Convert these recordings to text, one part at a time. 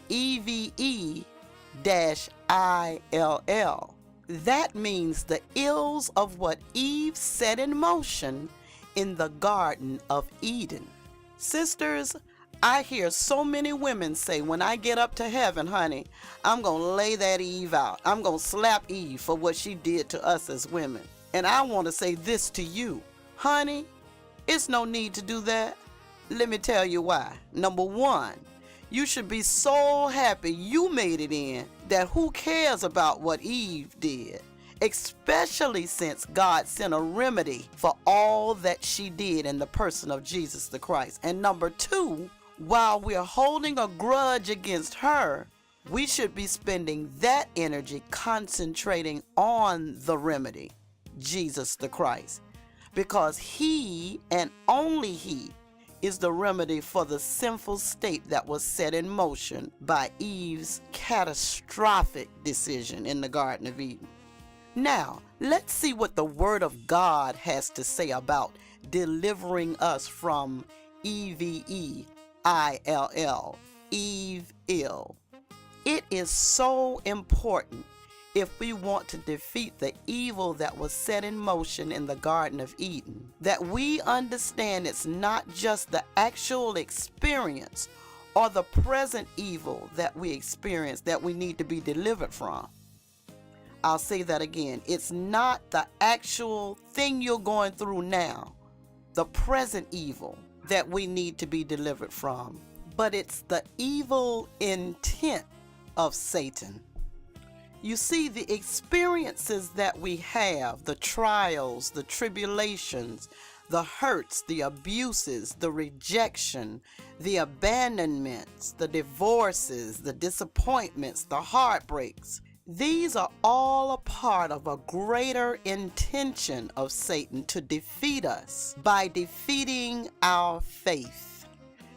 EVE-ILL. That means the ills of what Eve set in motion in the Garden of Eden. Sisters, I hear so many women say, when I get up to heaven, honey, I'm going to lay that Eve out. I'm going to slap Eve for what she did to us as women. And I want to say this to you, honey, it's no need to do that. Let me tell you why. Number one, you should be so happy you made it in that who cares about what Eve did? Especially since God sent a remedy for all that she did in the person of Jesus the Christ. And number two, while we're holding a grudge against her, we should be spending that energy concentrating on the remedy, Jesus the Christ, because he and only he is the remedy for the sinful state that was set in motion by Eve's catastrophic decision in the Garden of Eden. Now, let's see what the Word of God has to say about delivering us from EVE-ILL, Eve ill. It is so important if we want to defeat the evil that was set in motion in the Garden of Eden, that we understand it's not just the actual experience or the present evil that we experience that we need to be delivered from. I'll say that again. It's not the actual thing you're going through now, the present evil that we need to be delivered from, but it's the evil intent of Satan. You see, the experiences that we have, the trials, the tribulations, the hurts, the abuses, the rejection, the abandonments, the divorces, the disappointments, the heartbreaks, these are all a part of a greater intention of Satan to defeat us by defeating our faith.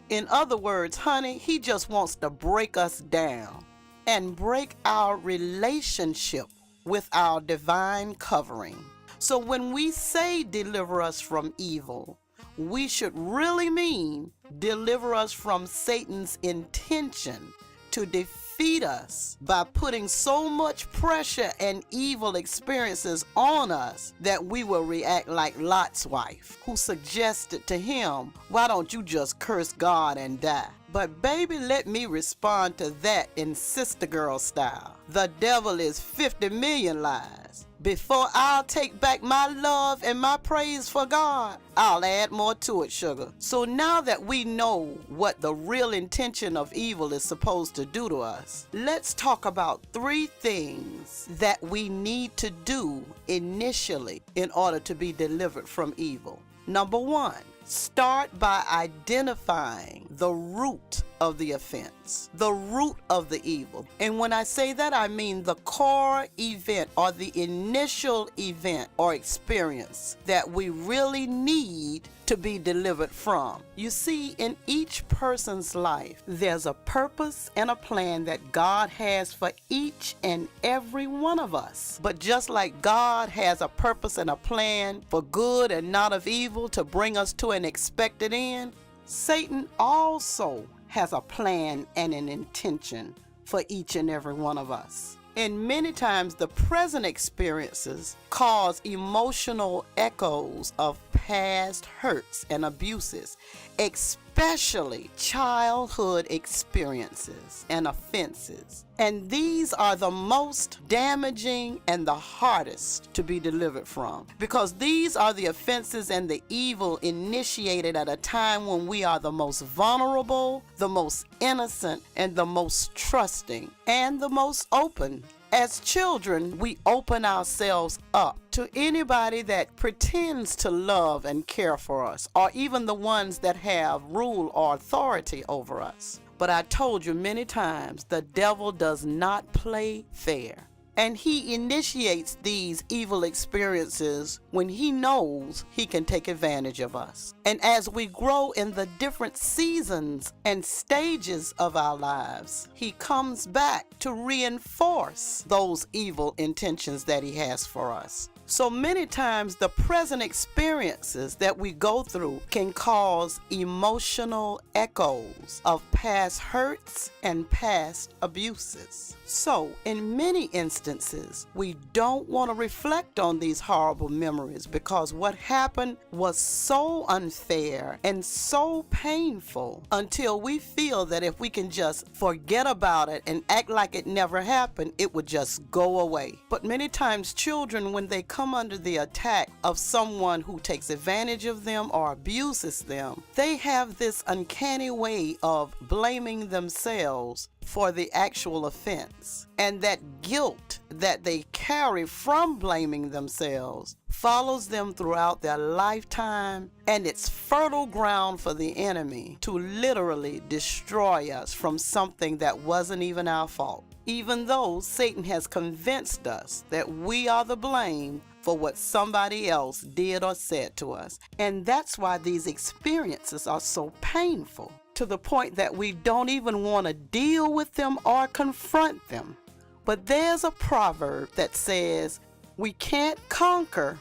In other words, honey, he just wants to break us down and break our relationship with our divine covering. So when we say deliver us from evil, we should really mean deliver us from Satan's intention to defeat us by putting so much pressure and evil experiences on us that we will react like Lot's wife, who suggested to him, why don't you just curse God and die? But baby, let me respond to that in sister girl style. The devil is 50 million lies. Before I'll take back my love and my praise for God, I'll add more to it, sugar. So now that we know what the real intention of evil is supposed to do to us, let's talk about 3 things that we need to do initially in order to be delivered from evil. Number 1, start by identifying the root of the offense, the root of the evil. And when I say that, I mean the core event or the initial event or experience that we really need to be delivered from. You see, in each person's life, there's a purpose and a plan that God has for each and every one of us. But just like God has a purpose and a plan for good and not of evil to bring us to an expected end, Satan also has a plan and an intention for each and every one of us. And many times the present experiences cause emotional echoes of past hurts and abuses, especially childhood experiences and offenses. And these are the most damaging and the hardest to be delivered from, because these are the offenses and the evil initiated at a time when we are the most vulnerable, the most innocent, and the most trusting, and the most open. As children, we open ourselves up to anybody that pretends to love and care for us, or even the ones that have rule or authority over us. But I told you many times, the devil does not play fair. And he initiates these evil experiences when he knows he can take advantage of us. And as we grow in the different seasons and stages of our lives, he comes back to reinforce those evil intentions that he has for us. So many times the present experiences that we go through can cause emotional echoes of past hurts and past abuses. So in many instances, we don't want to reflect on these horrible memories because what happened was so unfair and so painful until we feel that if we can just forget about it and act like it never happened, it would just go away. But many times children, when they come under the attack of someone who takes advantage of them or abuses them, they have this uncanny way of blaming themselves for the actual offense. And that guilt that they carry from blaming themselves follows them throughout their lifetime, and it's fertile ground for the enemy to literally destroy us from something that wasn't even our fault. Even though Satan has convinced us that we are the blame for what somebody else did or said to us. And that's why these experiences are so painful, to the point that we don't even want to deal with them or confront them. But there's a proverb that says, we can't conquer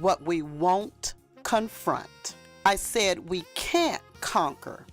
what we won't confront. I said we can't conquer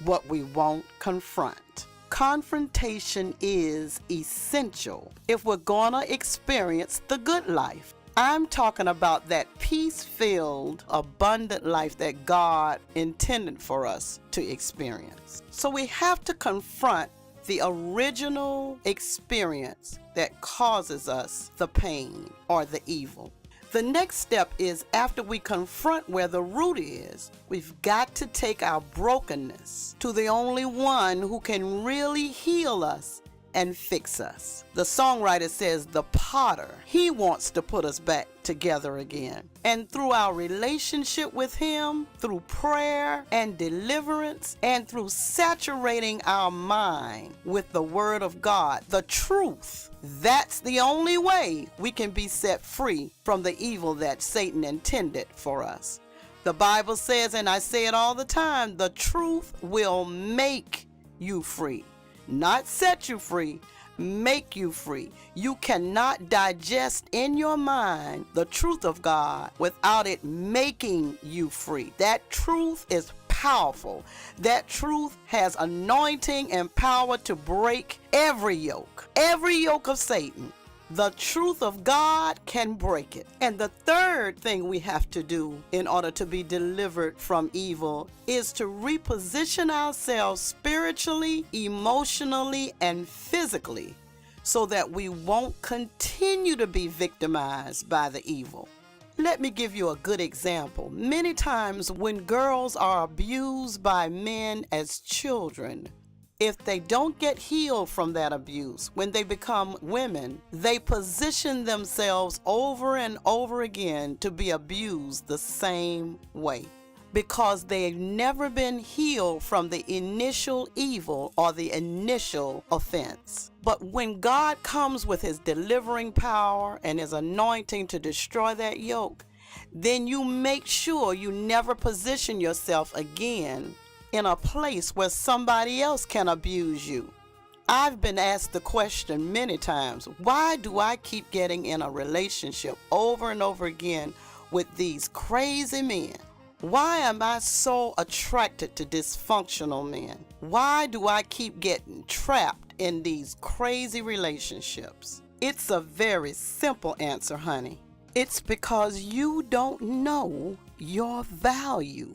what we won't confront. Confrontation is essential if we're gonna experience the good life. I'm talking about that peace-filled, abundant life that God intended for us to experience. So we have to confront the original experience that causes us the pain or the evil. The next step is, after we confront where the root is, we've got to take our brokenness to the only one who can really heal us and fix us. The songwriter says the potter, he wants to put us back together again. And through our relationship with him, through prayer and deliverance, and through saturating our mind with the word of God, the truth, that's the only way we can be set free from the evil that Satan intended for us. The Bible says, and I say it all the time, the truth will make you free. Not set you free, make you free. You cannot digest in your mind the truth of God without it making you free. That truth is powerful. That truth has anointing and power to break every yoke of Satan. The truth of God can break it. And the third thing we have to do in order to be delivered from evil is to reposition ourselves spiritually, emotionally, and physically so that we won't continue to be victimized by the evil. Let me give you a good example. Many times when girls are abused by men as children, if they don't get healed from that abuse, when they become women, they position themselves over and over again to be abused the same way because they've never been healed from the initial evil or the initial offense. But when God comes with his delivering power and his anointing to destroy that yoke, then you make sure you never position yourself again in a place where somebody else can abuse you. I've been asked the question many times, why do I keep getting in a relationship over and over again with these crazy men? Why am I so attracted to dysfunctional men? Why do I keep getting trapped in these crazy relationships? It's a very simple answer, honey. It's because you don't know your value.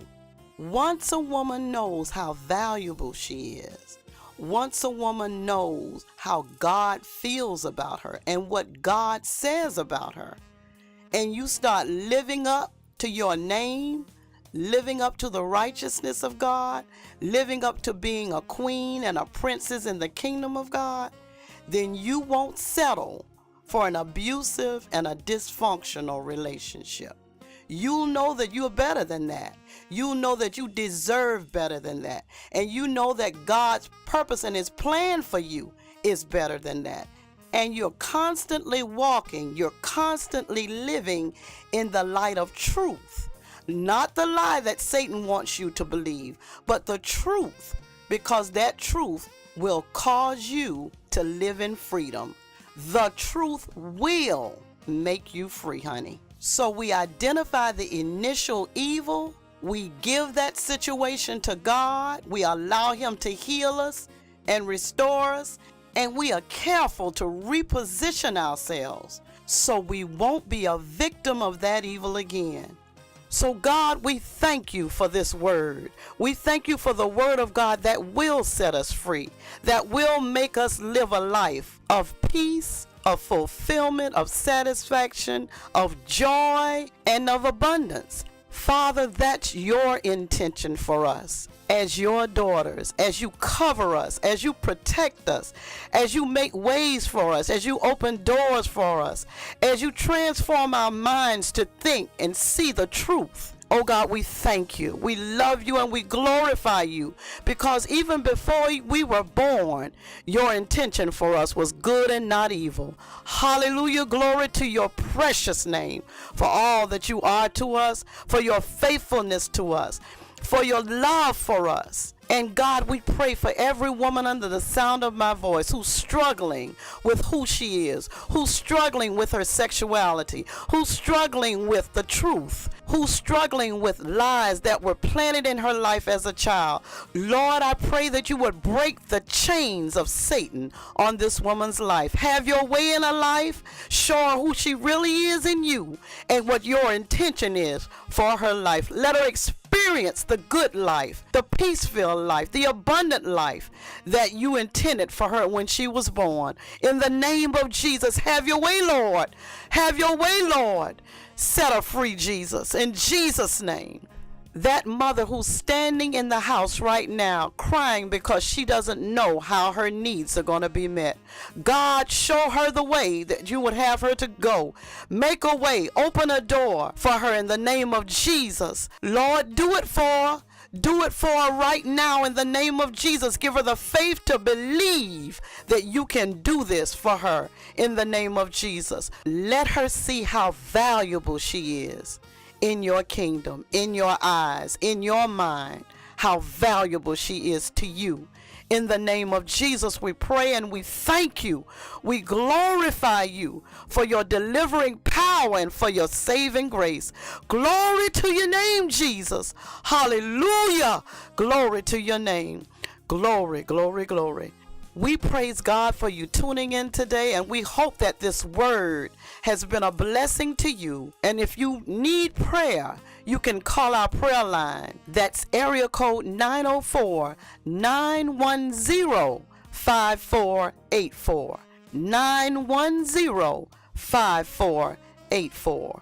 Once a woman knows how valuable she is, once a woman knows how God feels about her and what God says about her, and you start living up to your name, living up to the righteousness of God, living up to being a queen and a princess in the kingdom of God, then you won't settle for an abusive and a dysfunctional relationship. You'll know that you're better than that. You'll know that you deserve better than that. And you know that God's purpose and his plan for you is better than that. And you're constantly walking, you're constantly living in the light of truth. Not the lie that Satan wants you to believe, but the truth, because that truth will cause you to live in freedom. The truth will make you free, honey. So we identify the initial evil, we give that situation to God, we allow Him to heal us and restore us, and we are careful to reposition ourselves so we won't be a victim of that evil again. So God, we thank you for this word. We thank you for the word of God that will set us free, that will make us live a life of peace, of fulfillment, of satisfaction, of joy, and of abundance. Father, that's your intention for us as your daughters, as you cover us, as you protect us, as you make ways for us, as you open doors for us, as you transform our minds to think and see the truth. Oh God, we thank you. We love you and we glorify you because even before we were born, your intention for us was good and not evil. Hallelujah. Glory to your precious name for all that you are to us, for your faithfulness to us, for your love for us. And God, we pray for every woman under the sound of my voice who's struggling with who she is, who's struggling with her sexuality, who's struggling with the truth, who's struggling with lies that were planted in her life as a child. Lord, I pray that you would break the chains of Satan on this woman's life. Have your way in her life. Show her who she really is in you and what your intention is for her life. Let her experience the good life, the peace-filled life, the abundant life that you intended for her when she was born. In the name of Jesus, have your way, Lord. Have your way, Lord. Set her free, Jesus, in Jesus' name. That mother who's standing in the house right now crying because she doesn't know how her needs are going to be met. God, show her the way that you would have her to go. Make a way, open a door for her in the name of Jesus. Lord, do it for her. Do it for her right now in the name of Jesus. Give her the faith to believe that you can do this for her in the name of Jesus. Let her see how valuable she is in your kingdom, in your eyes, in your mind, how valuable she is to you. In the name of Jesus, we pray and we thank you. We glorify you for your delivering power and for your saving grace. Glory to your name, Jesus. Hallelujah. Glory to your name. Glory, glory, glory. We praise God for you tuning in today, and we hope that this word has been a blessing to you. And if you need prayer, you can call our prayer line. That's area code 904-910-5484. 910-5484.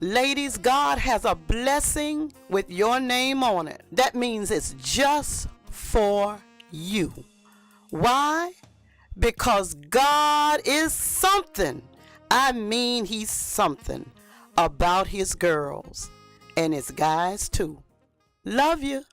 Ladies, God has a blessing with your name on it. That means it's just for you. Why? Because God is something. I mean, he's something about his girls and his guys too. Love you.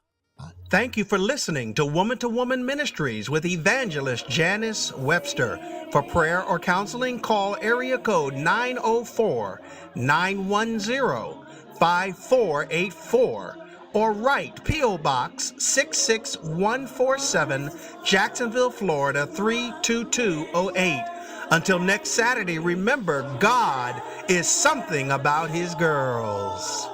Thank you for listening to Woman Ministries with Evangelist Janice Webster. For prayer or counseling, call area code 904-910-5484 or write P.O. Box 66147, Jacksonville, Florida 32208. Until next Saturday, remember, God is something about his girls.